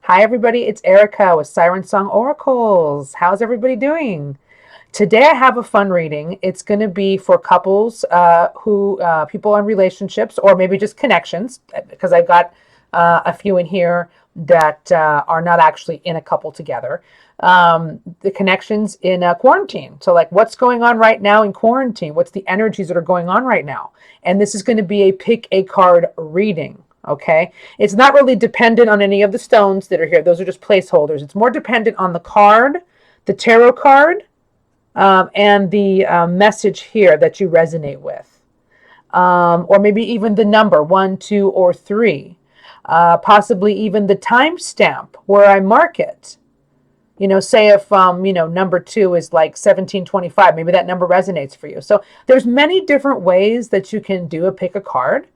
Hi, everybody. It's Erica with Siren Song Oracles. How's everybody doing? Today, I have a fun reading. It's going to be for couples who people in relationships or maybe just connections, because I've got a few in here that are not actually in a couple together. The connections in quarantine. So, like, what's going on right now in quarantine? What's the energies that are going on right now? And this is going to be a pick a card reading. Okay. It's not really dependent on any of the stones that are here. Those are just placeholders. It's more dependent on the card, the tarot card, and the message here that you resonate with. Or maybe even the number 1, 2, or 3. Possibly even the timestamp where I mark it. Say if, number 2 is like 1725, maybe that number resonates for you. So there's many different ways that you can do a pick a card.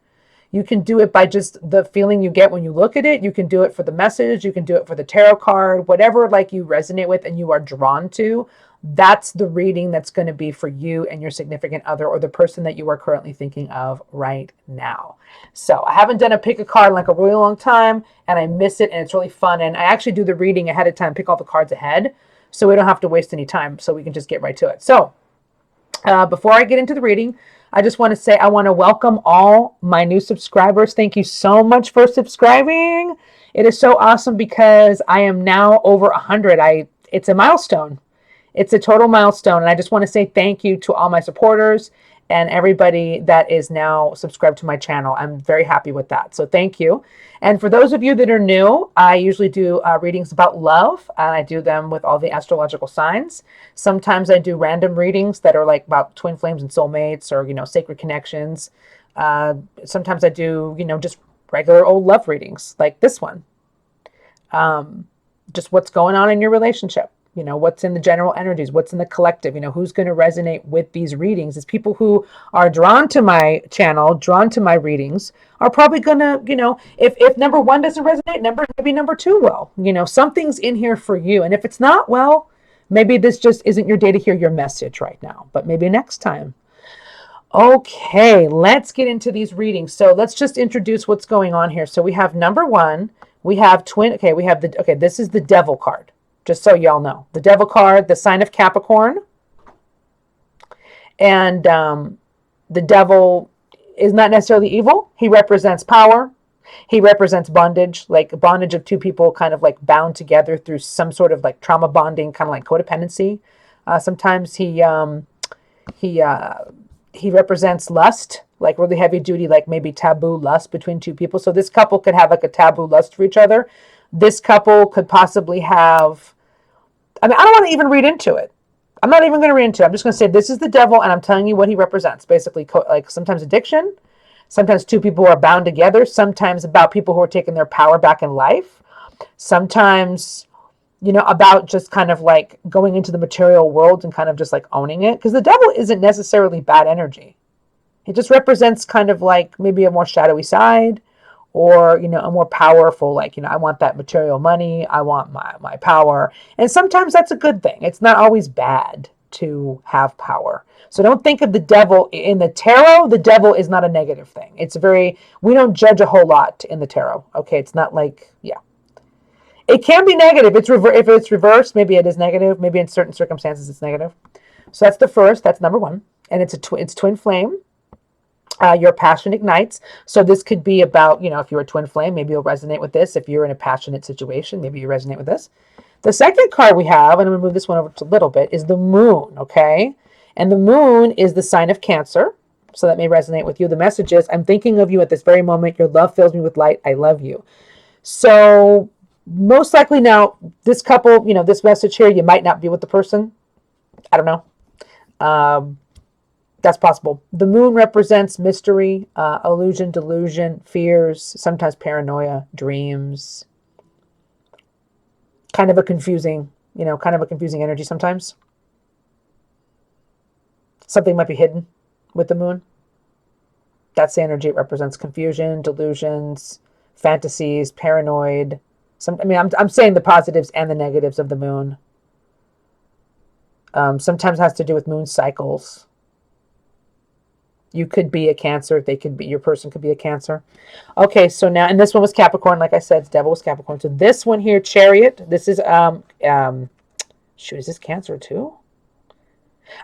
You can do it by just the feeling you get when you look at it. You can do it for the message. You can do it for the tarot card, whatever like you resonate with and you are drawn to. That's the reading that's going to be for you and your significant other or the person that you are currently thinking of right now. So I haven't done a pick a card in like a really long time and I miss it and it's really fun. And I actually do the reading ahead of time, pick all the cards ahead so we don't have to waste any time so we can just get right to it. So before I get into the reading, I just want to say I want to welcome all my new subscribers. Thank you so much for subscribing. It is so awesome because I am now over 100. It's a milestone. It's a total milestone. And I just want to say thank you to all my supporters and everybody that is now subscribed to my channel. I'm very happy with that. So thank you. And for those of you that are new, I usually do readings about love, and I do them with all the astrological signs. Sometimes I do random readings that are like about twin flames and soulmates or, sacred connections. Sometimes I do, just regular old love readings like this one. Just what's going on in your relationship. What's in the general energies, what's in the collective, who's going to resonate with these readings is people who are drawn to my channel, drawn to my readings are probably going to, if number 1 doesn't resonate, maybe number 2 will, something's in here for you. And if it's not, well, maybe this just isn't your day to hear your message right now, but maybe next time. Okay, let's get into these readings. So let's just introduce what's going on here. So we have number 1, we have this is the Devil card. Just so y'all know, the Devil card, the sign of Capricorn. And the devil is not necessarily evil. He represents power. He represents bondage, like bondage of two people kind of like bound together through some sort of like trauma bonding, kind of like codependency. Sometimes he represents lust, like really heavy duty, like maybe taboo lust between two people. So this couple could have like a taboo lust for each other. This couple could possibly have, I don't want to even read into it. I'm not even going to read into it. I'm just going to say this is the devil and I'm telling you what he represents. Basically, like sometimes addiction, sometimes two people are bound together, sometimes about people who are taking their power back in life, sometimes, about just kind of like going into the material world and kind of just like owning it. Because the devil isn't necessarily bad energy. It just represents kind of like maybe a more shadowy side. Or, a more powerful, like, I want that material money. I want my power. And sometimes that's a good thing. It's not always bad to have power. So don't think of the devil in the tarot. The devil is not a negative thing. We don't judge a whole lot in the tarot. Okay. It's not like, yeah. It can be negative. If it's reversed, maybe it is negative. Maybe in certain circumstances it's negative. So that's the first. That's number 1. And it's twin flame. Your passion ignites. So this could be about, if you're a twin flame, maybe you'll resonate with this. If you're in a passionate situation, maybe you resonate with this. The second card we have, and I'm going to move this one over just a little bit, is the moon, okay? And the moon is the sign of Cancer. So that may resonate with you. The message is, I'm thinking of you at this very moment. Your love fills me with light. I love you. So most likely now, this couple, this message here, you might not be with the person. I don't know. That's possible. The moon represents mystery, illusion, delusion, fears, sometimes paranoia, dreams. Kind of a confusing energy sometimes. Something might be hidden with the moon. That's the energy. It represents confusion, delusions, fantasies, paranoid. I'm saying the positives and the negatives of the moon. Sometimes has to do with moon cycles. You could be a Cancer. They could be, your person could be a Cancer. Okay, so now, and this one was Capricorn, like I said, Devil was Capricorn. So this one here, Chariot, this is, shoot, is this Cancer too?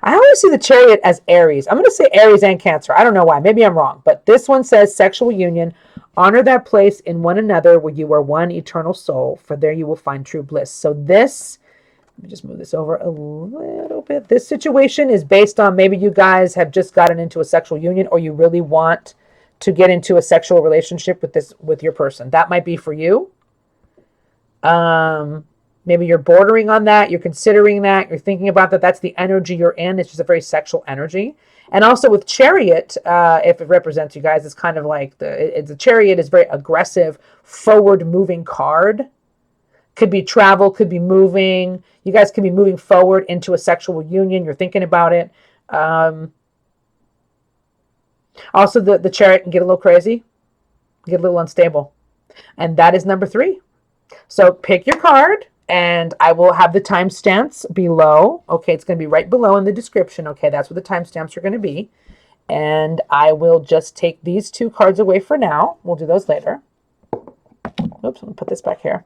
I always see the Chariot as Aries. I'm going to say Aries and Cancer. I don't know why. Maybe I'm wrong. But this one says sexual union. Honor that place in one another where you are one eternal soul, for there you will find true bliss. So this, let me just move this over a little bit. This situation is based on maybe you guys have just gotten into a sexual union, or you really want to get into a sexual relationship with your person. That might be for you. Maybe you're bordering on that. You're considering that. You're thinking about that. That's the energy you're in. It's just a very sexual energy. And also with Chariot, if it represents you guys, it's kind of like the Chariot is very aggressive, forward-moving card. Could be travel, could be moving. You guys could be moving forward into a sexual union. You're thinking about it. Also, the Chariot can get a little crazy, get a little unstable. And that is number 3. So pick your card. And I will have the timestamps below. Okay, it's going to be right below in the description. Okay, that's where the timestamps are going to be. And I will just take these 2 cards away for now. We'll do those later. Oops, I'm going to put this back here.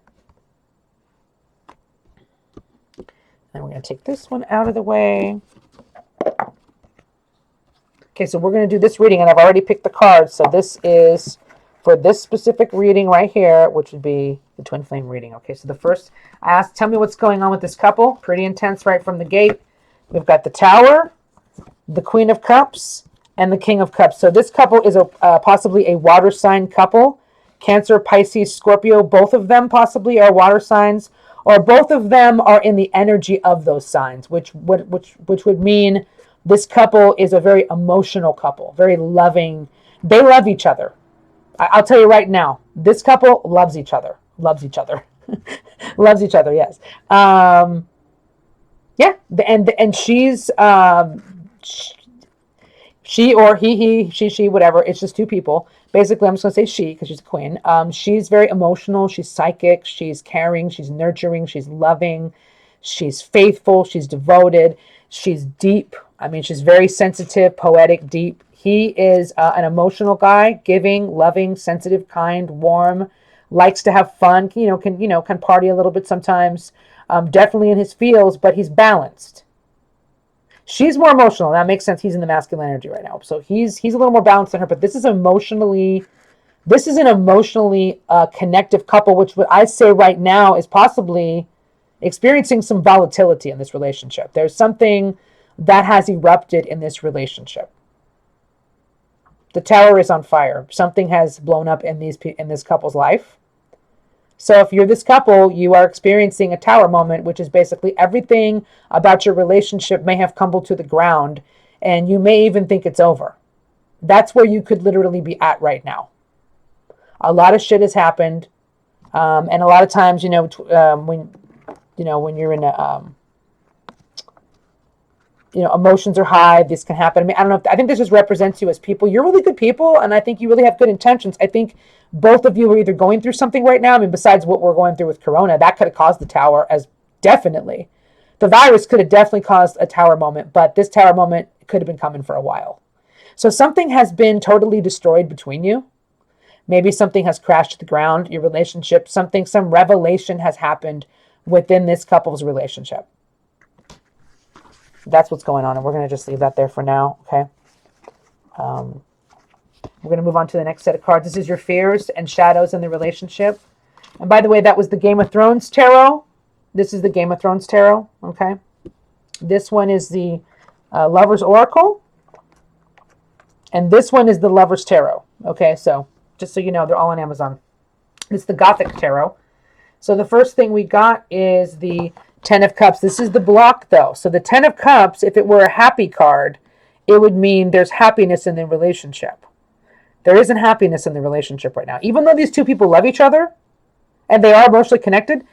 And we're going to take this one out of the way. Okay, so we're going to do this reading, and I've already picked the cards. So this is for this specific reading right here, which would be the twin flame reading. Okay, so the first, I asked, tell me what's going on with this couple. Pretty intense right from the gate. We've got the Tower, the Queen of Cups, and the King of Cups. So this couple is possibly a water sign couple. Cancer, Pisces, Scorpio, both of them possibly are water signs, or both of them are in the energy of those signs, which would mean this couple is a very emotional couple, very loving. They love each other. I'll tell you right now, this couple loves each other. Loves each other. Loves each other, yes. Yeah, and she's she or he, she, whatever. It's just 2 people. Basically, I'm just going to say she because she's a queen. She's very emotional. She's psychic. She's caring. She's nurturing. She's loving. She's faithful. She's devoted. She's deep. I mean, she's very sensitive, poetic, deep. He is an emotional guy, giving, loving, sensitive, kind, warm, likes to have fun, can party a little bit sometimes, definitely in his feels, but he's balanced. She's more emotional. That makes sense. He's in the masculine energy right now. So he's a little more balanced than her, but this is an emotionally connective couple, which what I say right now is possibly experiencing some volatility in this relationship. There's something that has erupted in this relationship. The Tower is on fire. Something has blown up in this couple's life. So if you're this couple, you are experiencing a Tower moment, which is basically everything about your relationship may have crumbled to the ground, and you may even think it's over. That's where you could literally be at right now. A lot of shit has happened, and a lot of times, when you're in a emotions are high, this can happen. I mean, I don't know. I think this just represents you as people. You're really good people, and I think you really have good intentions. I think both of you are either going through something right now. I mean, besides what we're going through with Corona, that could have caused the Tower, as definitely. The virus could have definitely caused a Tower moment, but this Tower moment could have been coming for a while. So something has been totally destroyed between you. Maybe something has crashed to the ground, your relationship, some revelation has happened within this couple's relationship. That's what's going on, and we're going to just leave that there for now, okay? We're going to move on to the next set of cards. This is your fears and shadows in the relationship. And by the way, that was the Game of Thrones tarot. This is the Game of Thrones tarot, okay? This one is the Lover's Oracle. And this one is the Lover's Tarot, okay? So just so you know, they're all on Amazon. It's the Gothic Tarot. So the first thing we got is the 10 of Cups. This is the block, though. So the 10 of Cups, if it were a happy card, it would mean there's happiness in the relationship. There isn't happiness in the relationship right now. Even though these 2 people love each other and they are emotionally connected,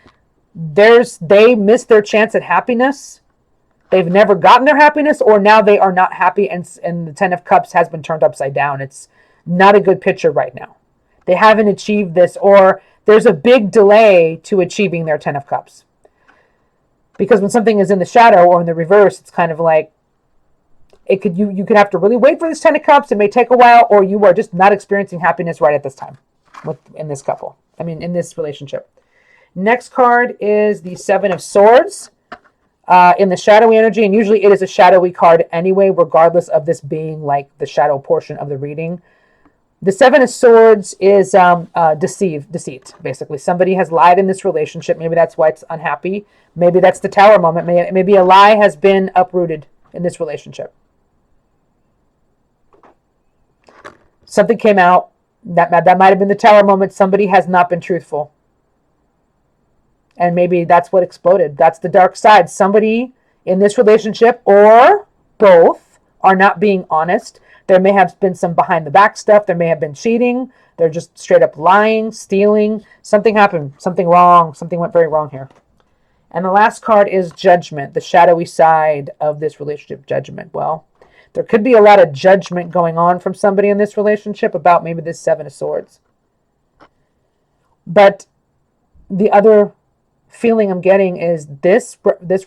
they missed their chance at happiness. They've never gotten their happiness, or now they are not happy, and the 10 of Cups has been turned upside down. It's not a good picture right now. They haven't achieved this, or there's a big delay to achieving their 10 of Cups. Because when something is in the shadow or in the reverse, it's kind of like You could have to really wait for this 10 of Cups. It may take a while, or you are just not experiencing happiness right at this time in this couple. I mean, in this relationship. Next card is the Seven of Swords in the shadowy energy. And usually it is a shadowy card anyway, regardless of this being like the shadow portion of the reading. The Seven of Swords is deceit, basically. Somebody has lied in this relationship. Maybe that's why it's unhappy. Maybe that's the Tower moment. Maybe a lie has been uprooted in this relationship. Something came out. That might have been the Tower moment. Somebody has not been truthful. And maybe that's what exploded. That's the dark side. Somebody in this relationship, or both, are not being honest. There may have been some behind the back stuff. There may have been cheating. They're just straight up lying, stealing. Something happened. Something wrong. Something went very wrong here. And the last card is Judgment, the shadowy side of this relationship. Judgment. Well, there could be a lot of judgment going on from somebody in this relationship about maybe this Seven of Swords. But the other feeling I'm getting is this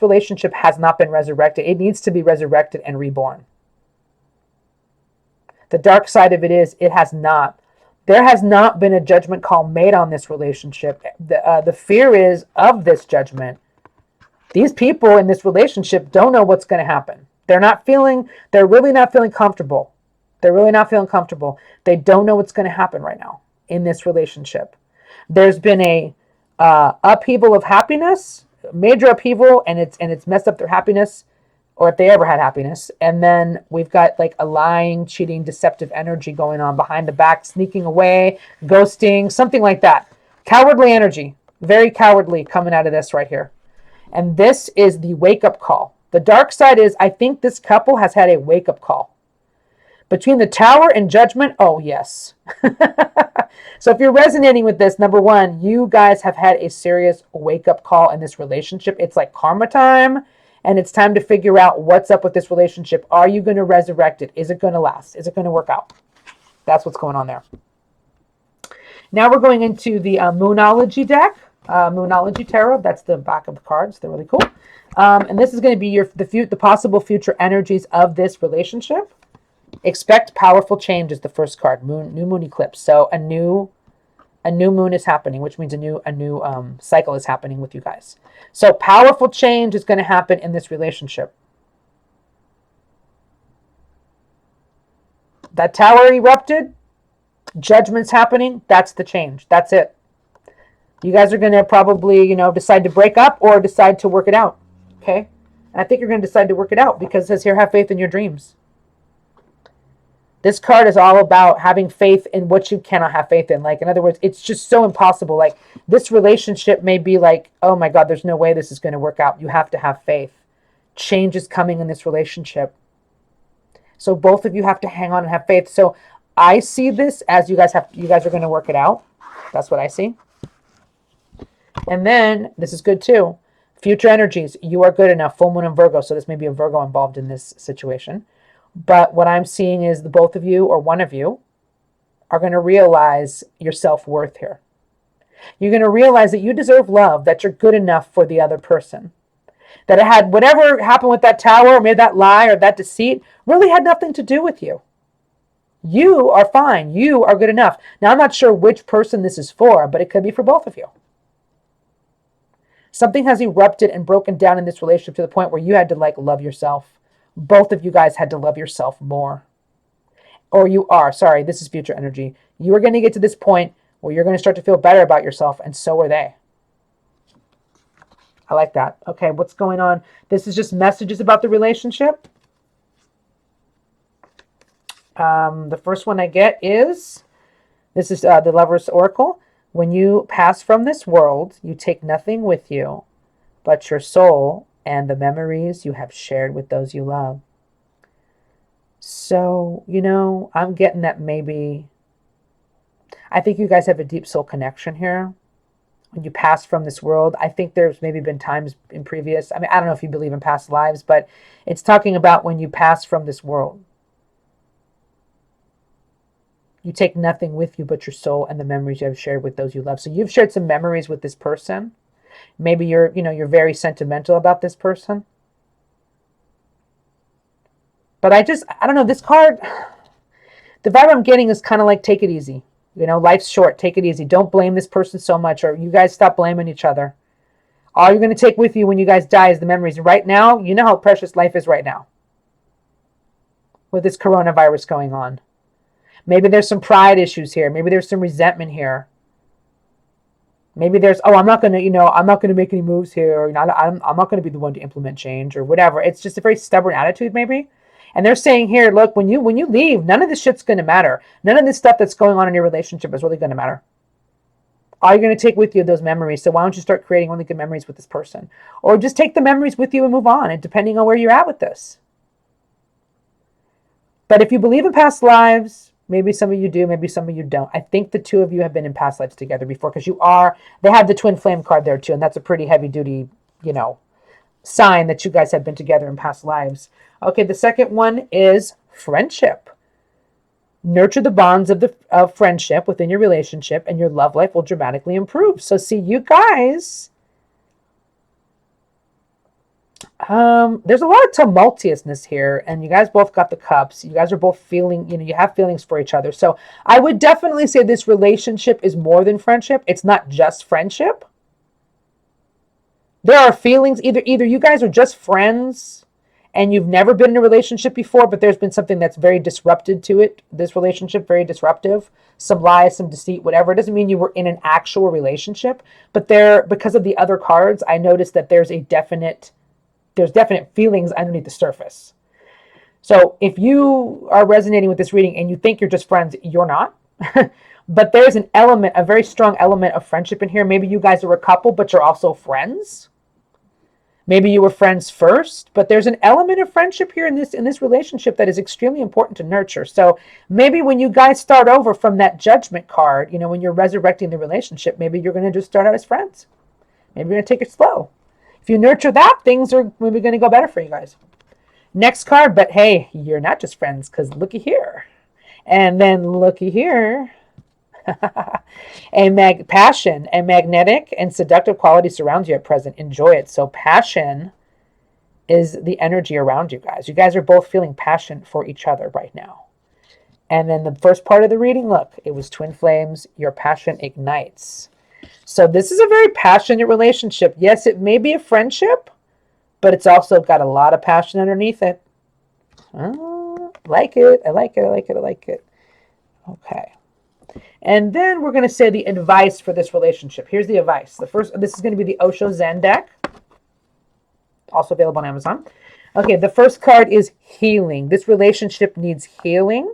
relationship has not been resurrected. It needs to be resurrected and reborn. The dark side of it is it has not. There has not been a judgment call made on this relationship. The fear is of this judgment. These people in this relationship don't know what's going to happen. They're really not feeling comfortable. They're really not feeling comfortable. They don't know what's going to happen right now in this relationship. There's been a upheaval of happiness, major upheaval, and it's messed up their happiness, or if they ever had happiness. And then we've got like a lying, cheating, deceptive energy going on behind the back, sneaking away, ghosting, something like that. Cowardly energy, very cowardly coming out of this right here. And this is the wake-up call. The dark side is, I think this couple has had a wake-up call. Between the Tower and Judgment, oh yes. So if you're resonating with this, number one, you guys have had a serious wake-up call in this relationship. It's like karma time, and it's time to figure out what's up with this relationship. Are you going to resurrect it? Is it going to last? Is it going to work out? That's what's going on there. Now we're going into the Moonology deck, Moonology Tarot. That's the back of the cards. They're really cool. And this is going to be the possible future energies of this relationship. Expect powerful change is the first card. New moon eclipse. So a new moon is happening, which means a new cycle is happening with you guys. So powerful change is going to happen in this relationship. That Tower erupted. Judgment's happening. That's the change. That's it. You guys are going to probably, decide to break up or decide to work it out. Okay? And I think you're going to decide to work it out because it says here, have faith in your dreams. This card is all about having faith in what you cannot have faith in. Like, in other words, it's just so impossible. Like, this relationship may be like, oh my God, there's no way this is going to work out. You have to have faith. Change is coming in this relationship. So both of you have to hang on and have faith. So I see this as you guys are going to work it out. That's what I see. And then this is good too. Future energies. You are good enough. Full moon and Virgo. So this may be a Virgo involved in this situation. But what I'm seeing is the both of you or one of you are going to realize your self-worth here. You're going to realize that you deserve love, that you're good enough for the other person. That it had whatever happened with that Tower or maybe that lie or that deceit really had nothing to do with you. You are fine. You are good enough. Now, I'm not sure which person this is for, but it could be for both of you. Something has erupted and broken down in this relationship to the point where you had to love yourself. Both of you guys had to love yourself more. Or you are. Sorry, this is future energy. You are going to get to this point where you're going to start to feel better about yourself, and so are they. I like that. Okay, what's going on? This is just messages about the relationship. The first one I get is, this is the Lover's Oracle. When you pass from this world, you take nothing with you but your soul and the memories you have shared with those you love. So, I'm getting that maybe, I think you guys have a deep soul connection here. When you pass from this world, I think there's maybe been times in previous, I don't know if you believe in past lives, but it's talking about when you pass from this world. You take nothing with you but your soul and the memories you have shared with those you love. So you've shared some memories with this person. Maybe you're very sentimental about this person. But I don't know, this card, the vibe I'm getting is kind of like, take it easy. You know, life's short, take it easy. Don't blame this person so much, or you guys stop blaming each other. All you're going to take with you when you guys die is the memories. Right now, you know how precious life is right now with this coronavirus going on. Maybe there's some pride issues here. Maybe there's some resentment here. Maybe there's, oh, I'm not going to make any moves here. Or, I'm not going to be the one to implement change or whatever. It's just a very stubborn attitude maybe. And they're saying here, look, when you leave, none of this shit's going to matter. None of this stuff that's going on in your relationship is really going to matter. All you're going to take with you are those memories. So why don't you start creating only good memories with this person? Or just take the memories with you and move on, and depending on where you're at with this. But if you believe in past lives, maybe some of you do, maybe some of you don't. I think the two of you have been in past lives together before, because they have the twin flame card there too, and that's a pretty heavy duty, sign that you guys have been together in past lives. Okay, the second one is friendship. Nurture the bonds of friendship within your relationship, and your love life will dramatically improve. So see, you guys, there's a lot of tumultuousness here, and you guys both got the cups. You guys are both feeling, you have feelings for each other. So I would definitely say this relationship is more than friendship. It's not just friendship. There are feelings, either you guys are just friends and you've never been in a relationship before, but there's been something that's very disrupted to it. This relationship, very disruptive, some lies, some deceit, whatever. It doesn't mean you were in an actual relationship, but because of the other cards, I noticed that there's definite feelings underneath the surface. So if you are resonating with this reading and you think you're just friends, you're not. But there's a very strong element of friendship in here. Maybe you guys are a couple, but you're also friends. Maybe you were friends first, but there's an element of friendship here in this relationship that is extremely important to nurture. So maybe when you guys start over from that judgment card, when you're resurrecting the relationship, maybe you're going to just start out as friends. Maybe you're going to take it slow. If you nurture that, things are maybe going to go better for you guys. Next card, but hey, you're not just friends, because looky here. And then looky here. Passion and magnetic and seductive quality surrounds you at present. Enjoy it. So passion is the energy around you guys. You guys are both feeling passion for each other right now. And then the first part of the reading, look, it was twin flames. Your passion ignites. So this is a very passionate relationship. Yes, it may be a friendship, but it's also got a lot of passion underneath it. I like it. I like it. Okay. And then we're going to say the advice for this relationship. Here's the advice. This is going to be the Osho Zen deck. Also available on Amazon. Okay, the first card is healing. This relationship needs healing.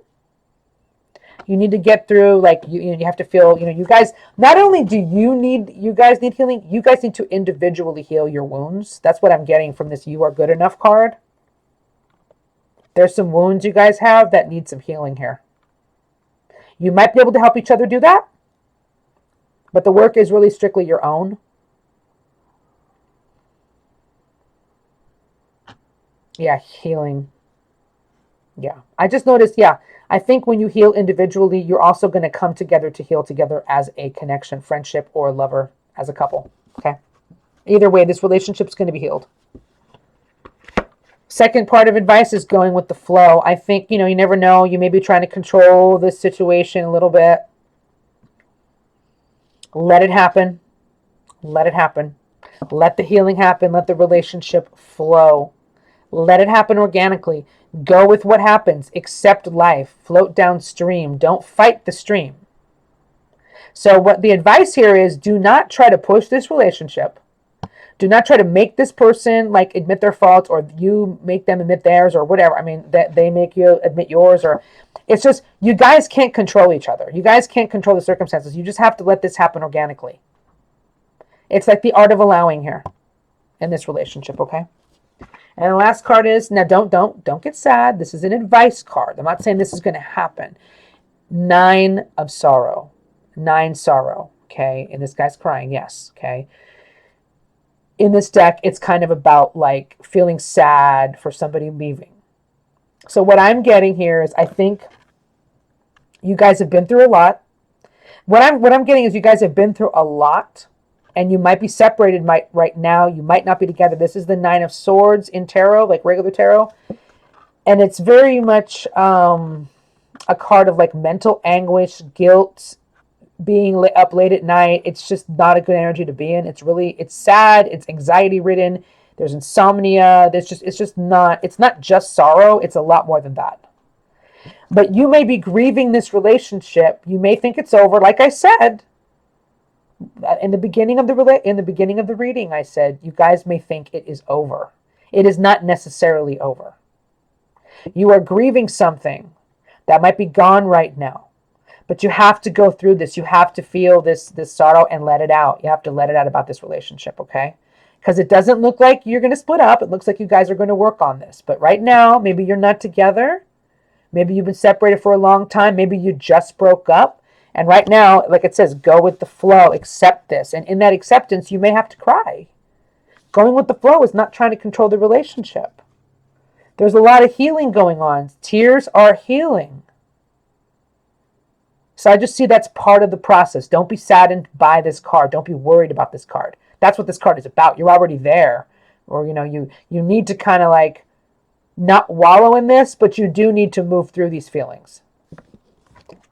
You need to get through, you have to feel, you guys, not only do you guys need healing, you guys need to individually heal your wounds. That's what I'm getting from this You Are Good Enough card. There's some wounds you guys have that need some healing here. You might be able to help each other do that, but the work is really strictly your own. Yeah, healing. Yeah, I just noticed, I think when you heal individually, you're also going to come together to heal together as a connection, friendship, or lover, as a couple, okay? Either way, this relationship's going to be healed. Second part of advice is going with the flow. I think, you never know. You may be trying to control this situation a little bit. Let it happen. Let it happen. Let the healing happen. Let the relationship flow. Let it happen organically. Go with what happens. Accept life. Float downstream. Don't fight the stream. So what the advice here is, do not try to push this relationship. Do not try to make this person admit their faults, or you make them admit theirs, or whatever. I mean, that they make you admit yours, or it's just, you guys can't control each other. You guys can't control the circumstances. You just have to let this happen organically. It's like the art of allowing here in this relationship, okay? And the last card is, now don't get sad. This is an advice card. I'm not saying this is going to happen. 9 of sorrow. 9 sorrow, okay? And this guy's crying, yes, okay? In this deck, it's kind of about feeling sad for somebody leaving. So what I'm getting here is, I think you guys have been through a lot. What I'm getting is, you guys have been through a lot, and you might be separated right now. You might not be together. This is the 9 of Swords in tarot, regular tarot. And it's very much a card of like mental anguish, guilt, being up late at night. It's just not a good energy to be in. It's sad. It's anxiety ridden. There's insomnia. It's not just sorrow. It's a lot more than that. But you may be grieving this relationship. You may think it's over. Like I said, in the beginning of the reading, I said, you guys may think it is over. It is not necessarily over. You are grieving something that might be gone right now. But you have to go through this. You have to feel this sorrow and let it out. You have to let it out about this relationship, okay? Because it doesn't look like you're going to split up. It looks like you guys are going to work on this. But right now, maybe you're not together. Maybe you've been separated for a long time. Maybe you just broke up. And right now, like it says, go with the flow. Accept this. And in that acceptance, you may have to cry. Going with the flow is not trying to control the relationship. There's a lot of healing going on. Tears are healing. So I just see that's part of the process. Don't be saddened by this card. Don't be worried about this card. That's what this card is about. You're already there. Or, you need to kind of like not wallow in this, but you do need to move through these feelings.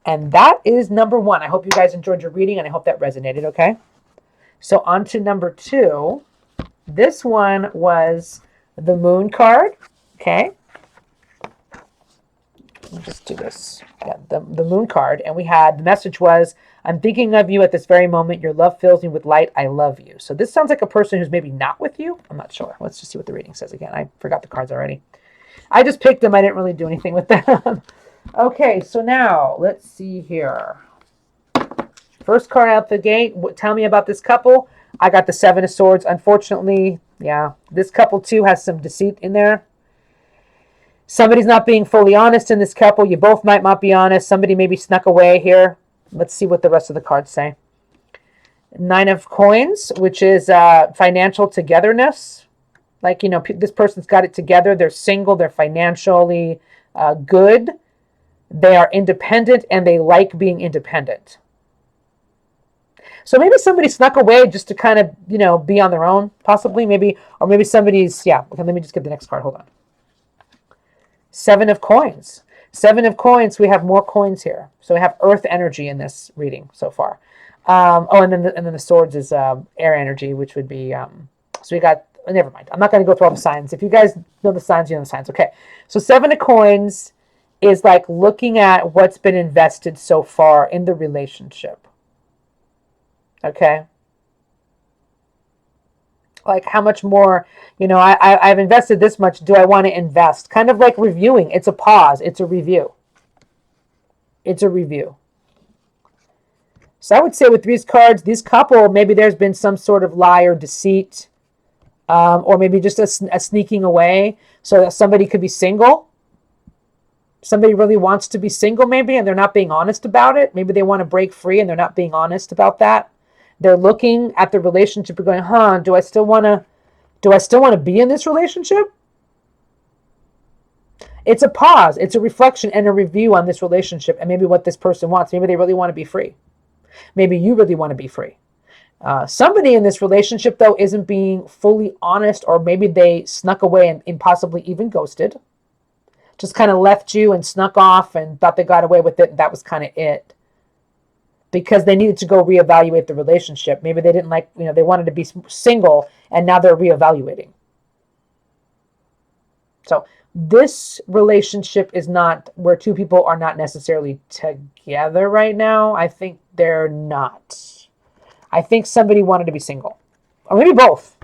And that is number 1. I hope you guys enjoyed your reading, and I hope that resonated, okay? So on to number 2. This one was the Moon card, okay? Let's just do this. Yeah, the Moon card. And the message was, I'm thinking of you at this very moment. Your love fills me with light. I love you. So this sounds like a person who's maybe not with you. I'm not sure. Let's just see what the reading says again. I forgot the cards already. I just picked them. I didn't really do anything with them. Okay, so now let's see here. First card out the gate. Tell me about this couple. I got the 7 of Swords. Unfortunately, yeah, this couple too has some deceit in there. Somebody's not being fully honest in this couple. You both might not be honest. Somebody maybe snuck away here. Let's see what the rest of the cards say. 9 of Coins, which is financial togetherness. Like, this person's got it together. They're single. They're financially good. They are independent, and they like being independent. So maybe somebody snuck away just to kind of, be on their own, possibly, maybe. Or maybe somebody's, yeah. Okay, let me just get the next card. Hold on. 7 of Coins. 7 of Coins, we have more coins here. So we have earth energy in this reading so far. And then the Swords is air energy, which would be, so we got, never mind. I'm not going to go through all the signs. If you guys know the signs, you know the signs. Okay, so 7 of Coins is like looking at what's been invested so far in the relationship. Okay. Like how much more, I've invested this much. Do I want to invest? Kind of like reviewing. It's a pause. It's a review. It's a review. So I would say with these cards, this couple, maybe there's been some sort of lie or deceit, or maybe just a sneaking away so that somebody could be single. Somebody really wants to be single maybe, and they're not being honest about it. Maybe they want to break free and they're not being honest about that. They're looking at the relationship and going, do I still want to be in this relationship? It's a pause. It's a reflection and a review on this relationship and maybe what this person wants. Maybe they really want to be free. Maybe you really want to be free. Somebody in this relationship, though, isn't being fully honest, or maybe they snuck away and possibly even ghosted. Just kind of left you and snuck off and thought they got away with it. And that was kind of it. Because they needed to go reevaluate the relationship. Maybe they didn't they wanted to be single and now they're reevaluating. So this relationship is not where two people are not necessarily together right now. I think they're not. I think somebody wanted to be single. Or maybe both.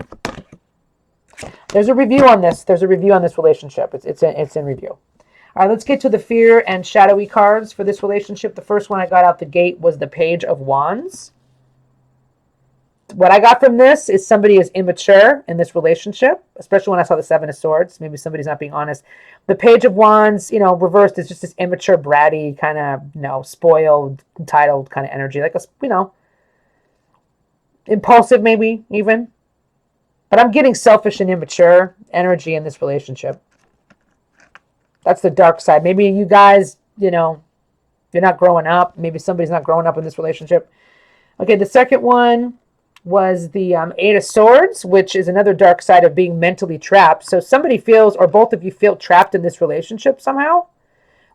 There's a review on this. There's a review on this relationship. It's in review. All right, let's get to the fear and shadowy cards for this relationship. The first one I got out the gate was the Page of Wands. What I got from this is somebody is immature in this relationship, especially when I saw the 7 of Swords. Maybe somebody's not being honest. The Page of Wands, reversed is just this immature, bratty, kind of, spoiled, entitled kind of energy. Like, impulsive maybe even. But I'm getting selfish and immature energy in this relationship. That's the dark side. Maybe you guys, you're not growing up. Maybe somebody's not growing up in this relationship. Okay, the second one was the Eight of Swords, which is another dark side of being mentally trapped. So somebody feels, or both of you feel trapped in this relationship somehow.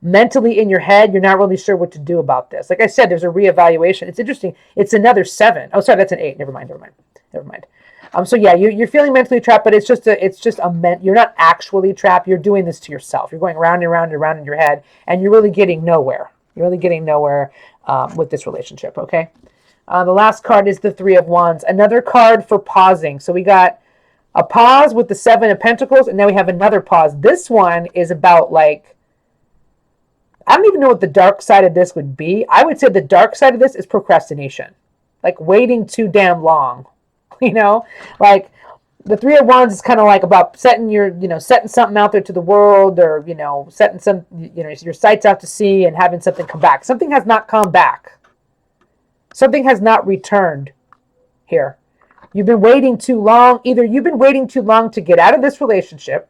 Mentally in your head, you're not really sure what to do about this. Like I said, there's a reevaluation. It's interesting. It's another 7. Oh, sorry, that's an 8. Never mind. So yeah, you're feeling mentally trapped, but you're not actually trapped. You're doing this to yourself. You're going round and round and round in your head, and you're really getting nowhere. With this relationship. Okay. The last card is the Three of Wands. Another card for pausing. So we got a pause with the 7 of Pentacles, and now we have another pause. This one is about I don't even know what the dark side of this would be. I would say the dark side of this is procrastination, like waiting too damn long. Like the Three of Wands is kind of like about setting something out there to the world, or setting some your sights out to sea and having something come back. Something has not come back. Something has not returned here. You've been waiting too long. Either you've been waiting too long to get out of this relationship,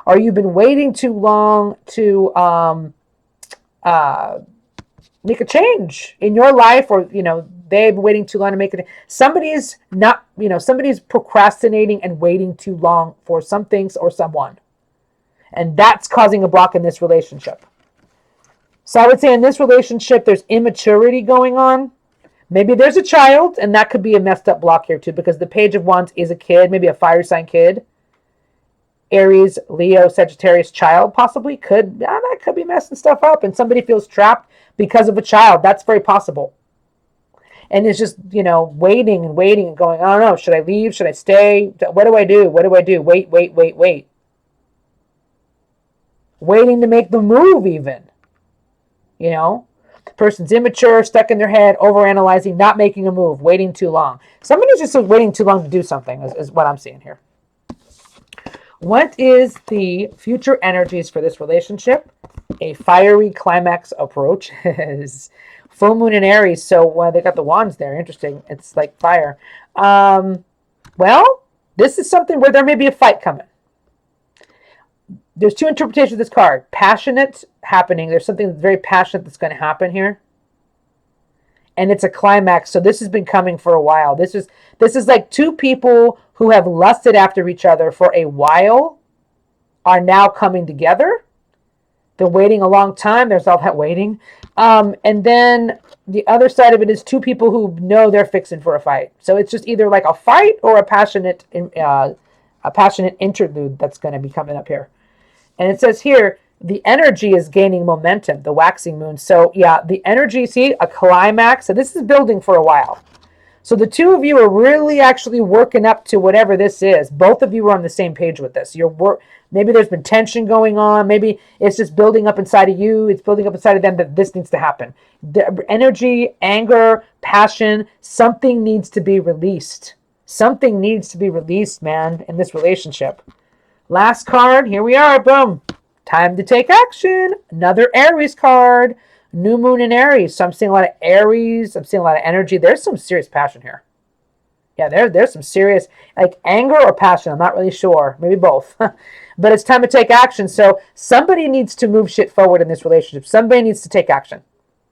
or you've been waiting too long to make a change in your life, or they've been waiting too long to make it. Somebody's procrastinating and waiting too long for some things or someone, and that's causing a block in this relationship. So I would say in this relationship, there's immaturity going on. Maybe there's a child, and that could be a messed up block here too, because the Page of Wands is a kid, maybe a fire sign kid. Aries, Leo, Sagittarius child possibly that could be messing stuff up, and somebody feels trapped because of a child. That's very possible. And it's just, waiting and waiting and going, I don't know, should I leave? Should I stay? What do I do? Wait. Waiting to make the move even. The person's immature, stuck in their head, overanalyzing, not making a move, waiting too long. Somebody's just waiting too long to do something is what I'm seeing here. What is the future energies for this relationship? A fiery climax approaches. Full moon in Aries, so they got the wands there. Interesting. It's like fire. Well, this is something where there may be a fight coming. There's 2 interpretations of this card. Passionate happening. There's something that's very passionate that's going to happen here. And it's a climax. So this has been coming for a while. This is like 2 people who have lusted after each other for a while are now coming together. They're waiting a long time. There's all that waiting. And then the other side of it is 2 people who know they're fixing for a fight. So it's just either like a fight or a passionate interlude that's going to be coming up here. And it says here, the energy is gaining momentum, the waxing moon. So yeah, the energy, see, a climax. So this is building for a while. So the 2 of you are really actually working up to whatever this is. Both of you are on the same page with this. Maybe there's been tension going on. Maybe it's just building up inside of you. It's building up inside of them that this needs to happen. The energy, anger, passion, something needs to be released. Something needs to be released, man, in this relationship. Last card, here we are, boom. Time to take action. Another Aries card. New moon in Aries. So I'm seeing a lot of Aries. I'm seeing a lot of energy. There's some serious passion here. Yeah, there's some serious, like anger or passion. I'm not really sure. Maybe both. But it's time to take action. So somebody needs to move shit forward in this relationship. Somebody needs to take action.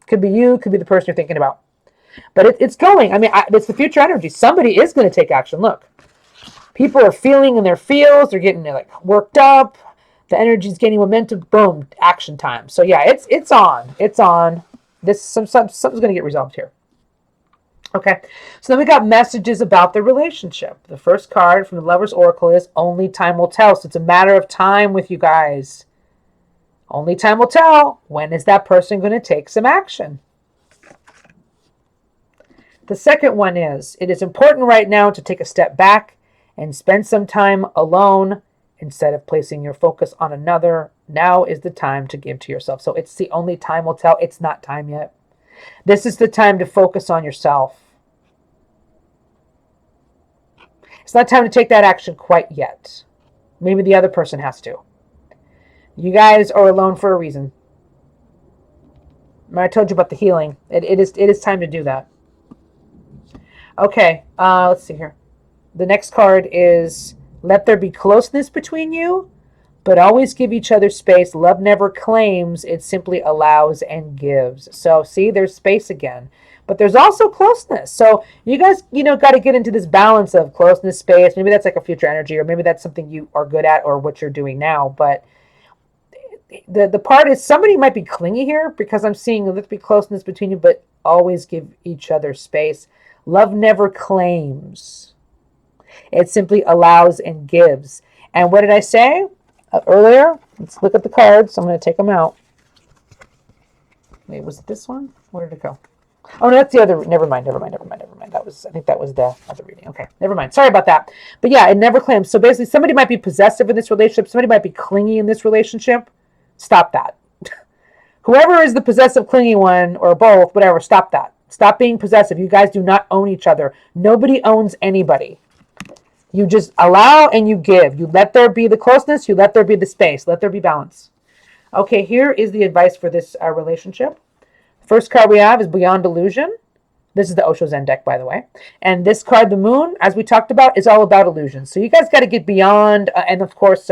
Could be you. Could be the person you're thinking about. But it's going. I mean, it's the future energy. Somebody is going to take action. Look. People are feeling in their feels. They're getting worked up. The energy is gaining momentum. Boom, action time. So yeah, it's on. It's on. Something's going to get resolved here. Okay, so then we got messages about the relationship. The first card from the Lover's Oracle is only time will tell. So it's a matter of time with you guys. Only time will tell. When is that person going to take some action? The second one is, it is important right now to take a step back and spend some time alone instead of placing your focus on another. Now is the time to give to yourself. So it's the only time will tell. It's not time yet. This is the time to focus on yourself. It's not time to take that action quite yet. Maybe the other person has to. You guys are alone for a reason. I told you about the healing. It is time to do that. Okay, let's see here. The next card is, let there be closeness between you, but always give each other space. Love never claims, it simply allows and gives. So see, there's space again. But there's also closeness. So you guys, got to get into this balance of closeness, space. Maybe that's like a future energy, or maybe that's something you are good at or what you're doing now. But the part is somebody might be clingy here, because I'm seeing let's be closeness between you, but always give each other space. Love never claims. It simply allows and gives. And what did I say earlier? Let's look at the cards. I'm going to take them out. Wait, was it this one? Where did it go? Oh, no, that's the other. Never mind. I think that was the other reading. Okay, never mind. Sorry about that. But yeah, it never claims. So basically, somebody might be possessive in this relationship. Somebody might be clingy in this relationship. Stop that. Whoever is the possessive, clingy one, or both, whatever, stop that. Stop being possessive. You guys do not own each other. Nobody owns anybody. You just allow and you give. You let there be the closeness. You let there be the space. Let there be balance. Okay, here is the advice for this relationship. First card we have is Beyond Illusion. This is the Osho Zen deck, by the way. And this card, the Moon, as we talked about, is all about illusions. So you guys got to get beyond, and of course,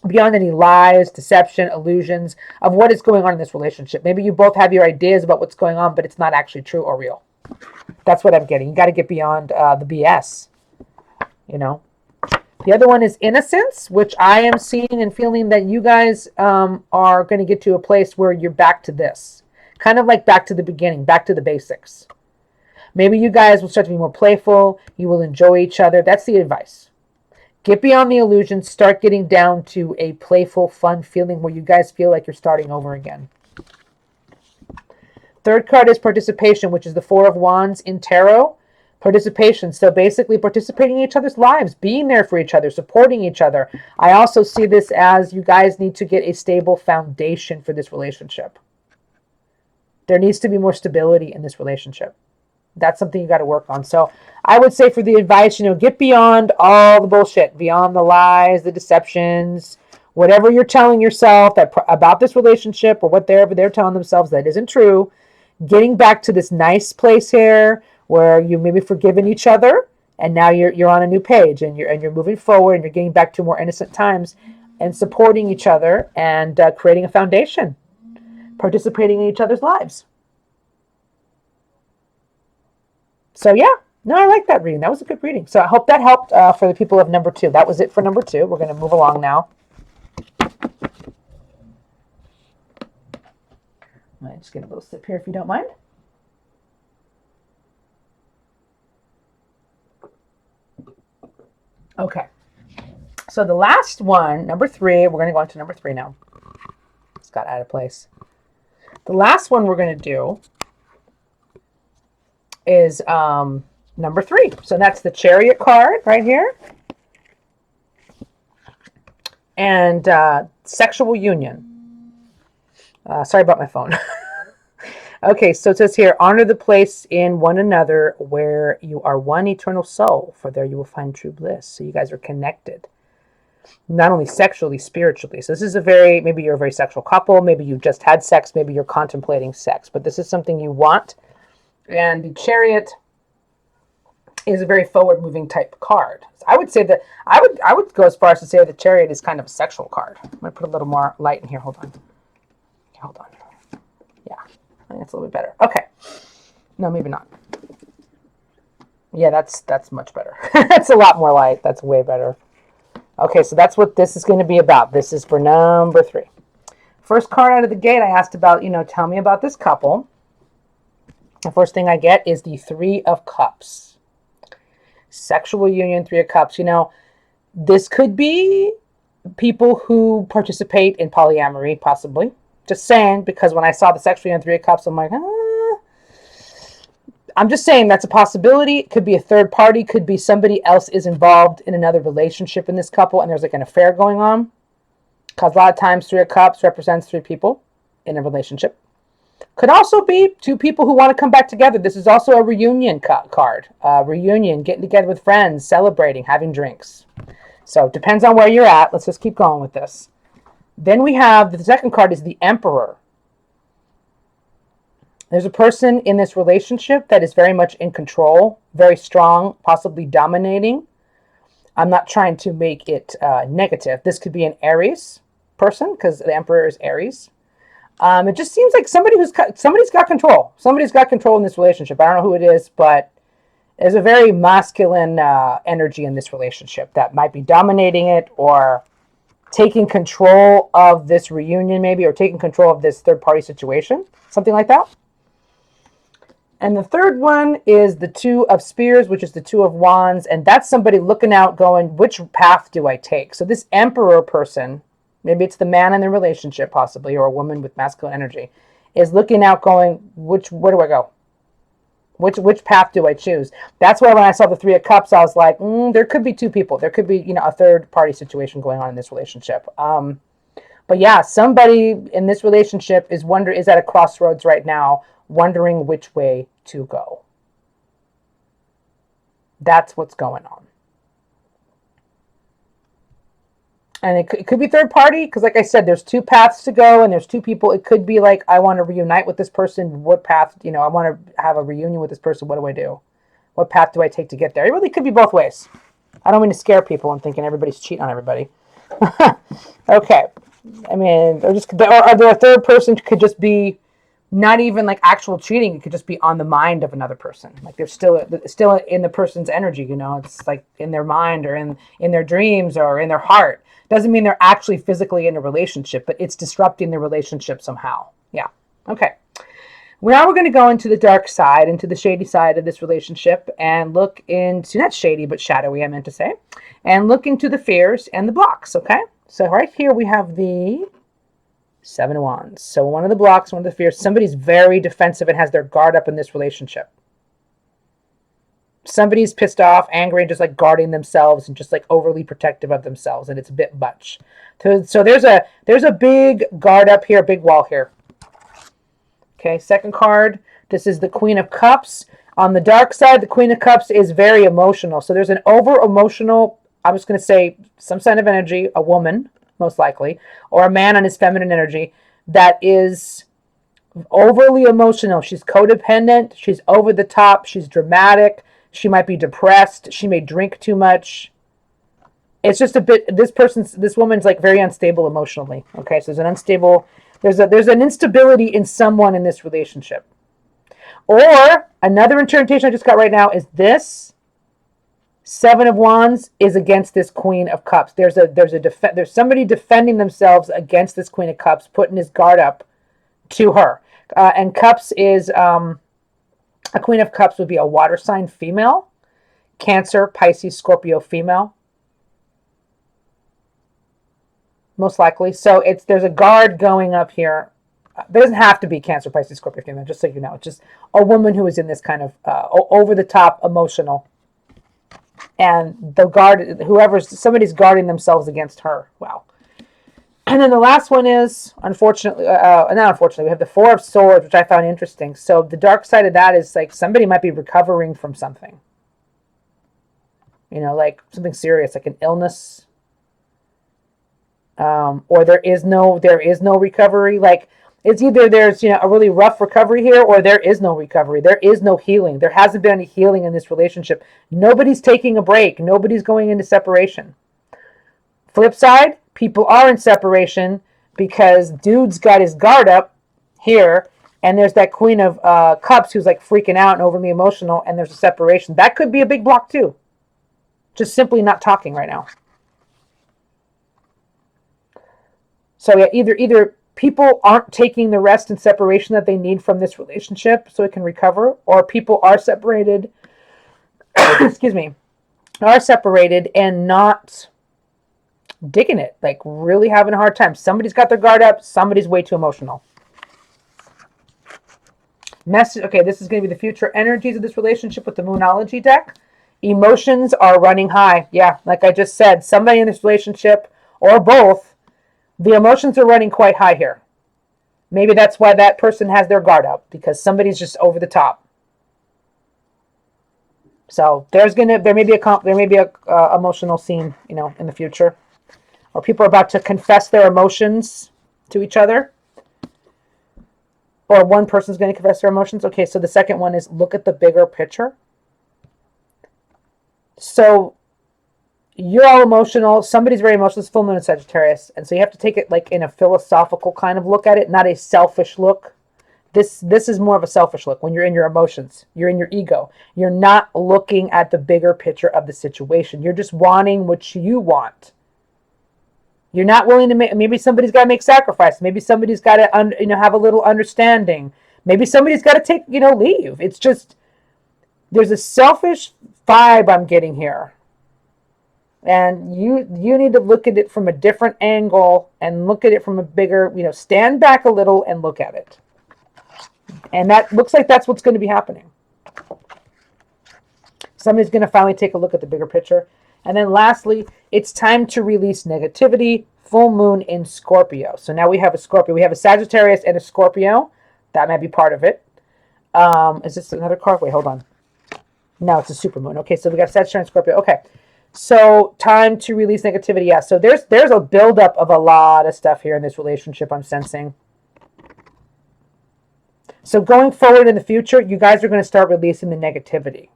beyond any lies, deception, illusions of what is going on in this relationship. Maybe you both have your ideas about what's going on, but it's not actually true or real. That's what I'm getting. You got to get beyond the BS, The other one is Innocence, which I am seeing and feeling that you guys are going to get to a place where you're back to this. Kind of like back to the beginning, back to the basics. Maybe you guys will start to be more playful. You will enjoy each other. That's the advice. Get beyond the illusion. Start getting down to a playful, fun feeling where you guys feel like you're starting over again. Third card is Participation, which is the Four of Wands in Tarot. Participation. So basically participating in each other's lives, being there for each other, supporting each other. I also see this as you guys need to get a stable foundation for this relationship. There needs to be more stability in this relationship. That's something you got to work on. So I would say for the advice, get beyond all the bullshit, beyond the lies, the deceptions, whatever you're telling yourself about this relationship or whatever they're telling themselves that isn't true. Getting back to this nice place here where you maybe forgiven each other, and now you're on a new page and you're moving forward and you're getting back to more innocent times and supporting each other and creating a foundation, participating in each other's lives. So yeah, no, I like that reading. That was a good reading. So I hope that helped for the people of number 2. That was it for number 2. We're going to move along now. I'll just get a little sip here if you don't mind. Okay. So the last one, number 3, we're going to go on to number 3 now. It's got out of place. The last one we're going to do is number 3. So that's the Chariot card right here. And sexual union. Sorry about my phone. Okay, so it says here, honor the place in one another where you are one eternal soul, for there you will find true bliss. So you guys are connected, not only sexually, spiritually. So this is maybe you're a very sexual couple, maybe you just had sex, maybe you're contemplating sex, but this is something you want. And the Chariot is a very forward-moving type card. So I would say that, I would go as far as to say the Chariot is kind of a sexual card. I'm going to put a little more light in here. Hold on. Yeah. I think that's a little bit better. Okay. No, maybe not. Yeah, that's much better. That's a lot more light. That's way better. Okay, so that's what this is going to be about. This is for number 3. First card out of the gate, I asked about, tell me about this couple. The first thing I get is the 3 of Cups. Sexual union, 3 of Cups. This could be people who participate in polyamory, possibly. Just saying, because when I saw the sexual union, 3 of Cups, I'm like, I'm just saying that's a possibility. It could be a third party. Could be somebody else is involved in another relationship in this couple, and there's like an affair going on. Because a lot of times 3 of Cups represents 3 people in a relationship. Could also be 2 people who want to come back together. This is also a reunion card. Reunion, getting together with friends, celebrating, having drinks. So it depends on where you're at. Let's just keep going with this. Then we have, the second card is the Emperor. There's a person in this relationship that is very much in control, very strong, possibly dominating. I'm not trying to make it negative. This could be an Aries person, because the Emperor is Aries. It just seems like somebody's got control. Somebody's got control in this relationship. I don't know who it is, but there's a very masculine energy in this relationship that might be dominating it or taking control of this reunion maybe, or taking control of this third party situation, something like that. And the third one is the Two of Spears, which is the Two of Wands. And that's somebody looking out going, which path do I take? So this Emperor person, maybe it's the man in the relationship possibly, or a woman with masculine energy, is looking out going, where do I go? Which path do I choose? That's why when I saw the Three of Cups, I was like, there could be two people. There could be, a third party situation going on in this relationship. But yeah, somebody in this relationship is at a crossroads right now, wondering which way to go. That's what's going on. And it could be third party, because like I said, there's two paths to go and there's two people. It could be like, I want to reunite with this person. What path, I want to have a reunion with this person. What do I do? What path do I take to get there? It really could be both ways. I don't mean to scare people and thinking everybody's cheating on everybody. Okay. I mean, or there a third person could just be not even like actual cheating. It could just be on the mind of another person. Like they're still in the person's energy, It's like in their mind or in their dreams or in their heart. Doesn't mean they're actually physically in a relationship, but it's disrupting the relationship somehow. Yeah. Okay. Now we're going to go into the dark side, into the shady side of this relationship, and look into, not shady, but shadowy, I meant to say, and look into the fears and the blocks. Okay. So right here we have the Seven of Wands. So one of the blocks, one of the fears, somebody's very defensive and has their guard up in this relationship. Somebody's pissed off, angry, and just like guarding themselves and just like overly protective of themselves, and it's a bit much. So there's a big guard up here, big wall here. Okay, second card. This is the Queen of Cups. On the dark side, the Queen of Cups is very emotional. So there's an over emotional, I'm just going to say some sign of energy, a woman, most likely, or a man on his feminine energy that is overly emotional. She's codependent. She's over the top. She's dramatic. She might be depressed. She may drink too much. It's just a bit, this woman's like very unstable emotionally. Okay. So there's an instability in someone in this relationship. Or another interpretation I just got right now is this Seven of Wands is against this Queen of Cups. There's somebody defending themselves against this Queen of Cups, putting his guard up to her. And Cups is, a Queen of Cups would be a water sign female, Cancer, Pisces, Scorpio female, most likely. So there's a guard going up here. There doesn't have to be Cancer, Pisces, Scorpio female, just so you know. It's just a woman who is in this kind of over the top emotional. And somebody's guarding themselves against her. Wow. And then the last one is, not unfortunately, we have the Four of Swords, which I found interesting. So the dark side of that is like somebody might be recovering from something. Like something serious, like an illness. Or there is no recovery. Like it's either there's, a really rough recovery here, or there is no recovery. There is no healing. There hasn't been any healing in this relationship. Nobody's taking a break. Nobody's going into separation. Flip side, people are in separation because dude's got his guard up here, and there's that Queen of Cups who's like freaking out and overly emotional, and there's a separation. That could be a big block too. Just simply not talking right now. So yeah, either people aren't taking the rest and separation that they need from this relationship so it can recover, or people are separated, are separated and not digging it, like really having a hard time. Somebody's got their guard up. Somebody's way too emotional. Message. Okay, this is going to be the future energies of this relationship with the Moonology deck. Emotions are running high. Yeah, like I just said, somebody in this relationship, or both, the emotions are running quite high here. Maybe that's why that person has their guard up, because somebody's just over the top. So there may be a emotional scene, in the future, or people are about to confess their emotions to each other, or one person's going to confess their emotions. Okay, so the second one is look at the bigger picture. So you're all emotional. Somebody's very emotional. It's full moon in Sagittarius. And so you have to take it like in a philosophical kind of look at it, not a selfish look. This is more of a selfish look when you're in your emotions. You're in your ego. You're not looking at the bigger picture of the situation. You're just wanting what you want. You're not willing to make, maybe somebody's got to make sacrifice. Maybe somebody's got to, have a little understanding. Maybe somebody's got to take, leave. It's just, there's a selfish vibe I'm getting here. And you need to look at it from a different angle and look at it from a bigger, stand back a little and look at it. And that looks like that's what's going to be happening. Somebody's going to finally take a look at the bigger picture. And then lastly, it's time to release negativity. Full moon in Scorpio. So now we have a Scorpio. We have a Sagittarius and a Scorpio. That might be part of it. Is this another card? Wait, hold on. No, it's a supermoon. Okay, so we got Sagittarius and Scorpio. Okay, so time to release negativity. Yeah, so there's a buildup of a lot of stuff here in this relationship I'm sensing. So going forward in the future, you guys are going to start releasing the negativity.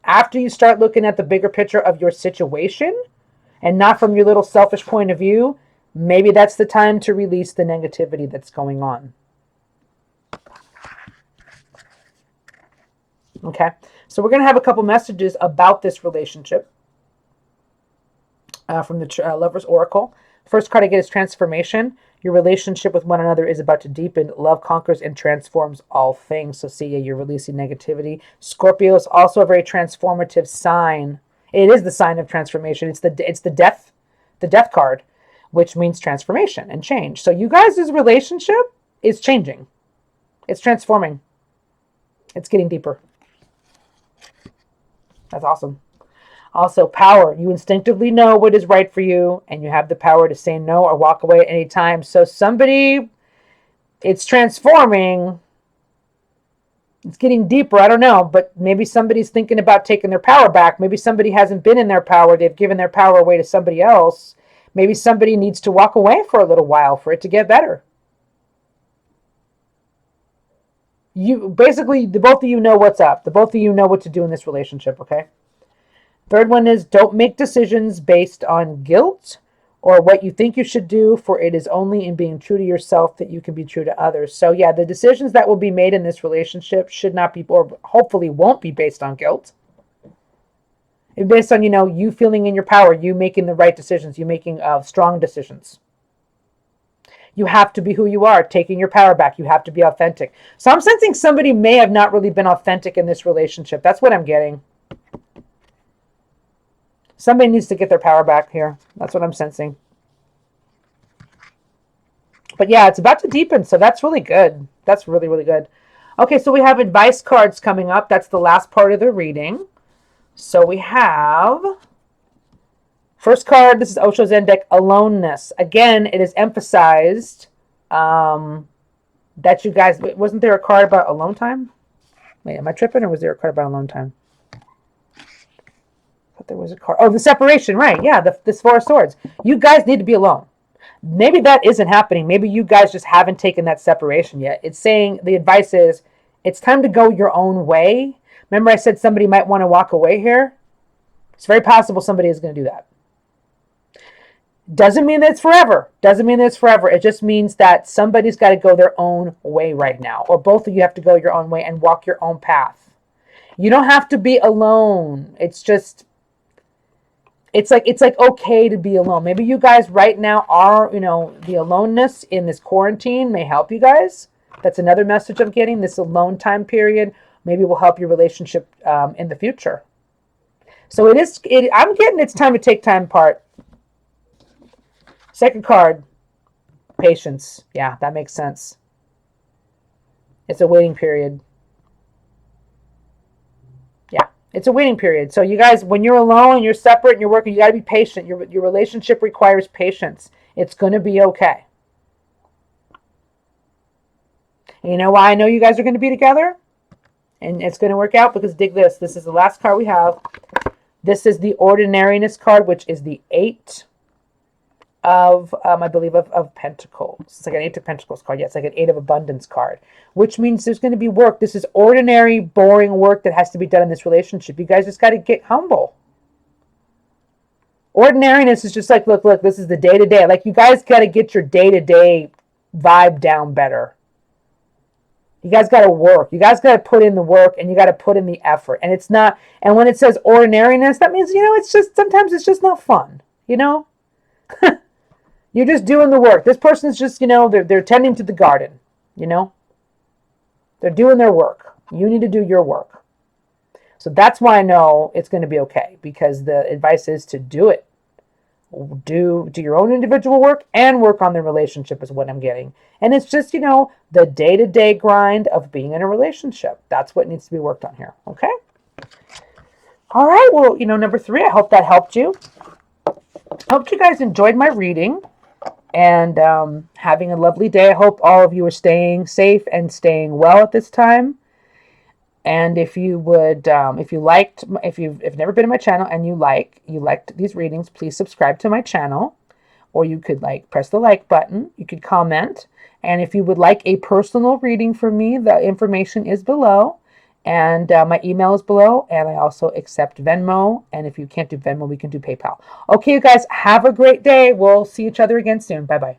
After you start looking at the bigger picture of your situation and not from your little selfish point of view, maybe that's the time to release the negativity that's going on. Okay, so we're going to have a couple messages about this relationship from the Lover's Oracle. First card I get is transformation. Your relationship with one another is about to deepen. Love conquers and transforms all things. So see, you're releasing negativity. Scorpio is also a very transformative sign. It is the sign of transformation. It's the death card, which means transformation and change. So you guys' relationship is changing. It's transforming. It's getting deeper. That's awesome. Also, power. You instinctively know what is right for you, and you have the power to say no or walk away at any time. So somebody, it's transforming. It's getting deeper. I don't know, but maybe somebody's thinking about taking their power back. Maybe somebody hasn't been in their power. They've given their power away to somebody else. Maybe somebody needs to walk away for a little while for it to get better. You basically, the both of you know what's up. The both of you know what to do in this relationship, okay? Third one is don't make decisions based on guilt or what you think you should do, for it is only in being true to yourself that you can be true to others. So yeah, the decisions that will be made in this relationship should not be, or hopefully won't be, based on guilt. It's based on, you feeling in your power, you making the right decisions, you making strong decisions. You have to be who you are, taking your power back. You have to be authentic. So I'm sensing somebody may have not really been authentic in this relationship. That's what I'm getting. Somebody needs to get their power back here. That's what I'm sensing. But yeah, it's about to deepen, so that's really good. That's really, really good. Okay, so we have advice cards coming up. That's the last part of the reading. So we have... First card, this is Osho Zen deck, aloneness. Again, it is emphasized that you guys... Wasn't there a card about alone time? Wait, am I tripping, or was there a card about alone time? There was a card. Oh, the separation, right? Yeah, this Four of Swords. You guys need to be alone. Maybe that isn't happening. Maybe you guys just haven't taken that separation yet. It's saying, the advice is, it's time to go your own way. Remember I said somebody might want to walk away here? It's very possible somebody is going to do that. Doesn't mean that it's forever. Doesn't mean that it's forever. It just means that somebody's got to go their own way right now. Or both of you have to go your own way and walk your own path. You don't have to be alone. It's just... It's like okay to be alone. Maybe you guys right now are, the aloneness in this quarantine may help you guys. That's another message I'm getting. This alone time period maybe will help your relationship in the future. So I'm getting it's time to take time apart. Second card, patience. Yeah, that makes sense. It's a waiting period. It's a waiting period. So you guys, when you're alone and you're separate and you're working, you got to be patient. Your relationship requires patience. It's going to be okay. And you know why I know you guys are going to be together? And it's going to work out because dig this. This is the last card we have. This is the ordinariness card, which is the 8 of, I believe, of Pentacles. It's like an 8 of Pentacles card. Yeah, it's like an 8 of Abundance card, which means there's going to be work. This is ordinary, boring work that has to be done in this relationship. You guys just got to get humble. Ordinariness is just like, look, this is the day to day. Like, you guys got to get your day to day vibe down better. You guys got to work. You guys got to put in the work, and you got to put in the effort. And it's not, and when it says ordinariness, that means, it's just, sometimes it's just not fun, You're just doing the work. This person's just, they're tending to the garden, They're doing their work. You need to do your work. So that's why I know it's going to be okay, because the advice is to do it. Do your own individual work and work on the relationship is what I'm getting. And it's just, the day-to-day grind of being in a relationship. That's what needs to be worked on here. Okay? All right. Well, number 3, I hope that helped you. Hope you guys enjoyed my reading and having a lovely day. I hope all of you are staying safe and staying well at this time. And if you would, if you've never been to my channel and you liked these readings, please subscribe to my channel, or you could press the like button. You could comment, and if you would like a personal reading from me, the information is below, and my email is below, and I also accept Venmo. And if you can't do Venmo, we can do PayPal. Okay, you guys, have a great day. We'll see each other again soon. Bye bye.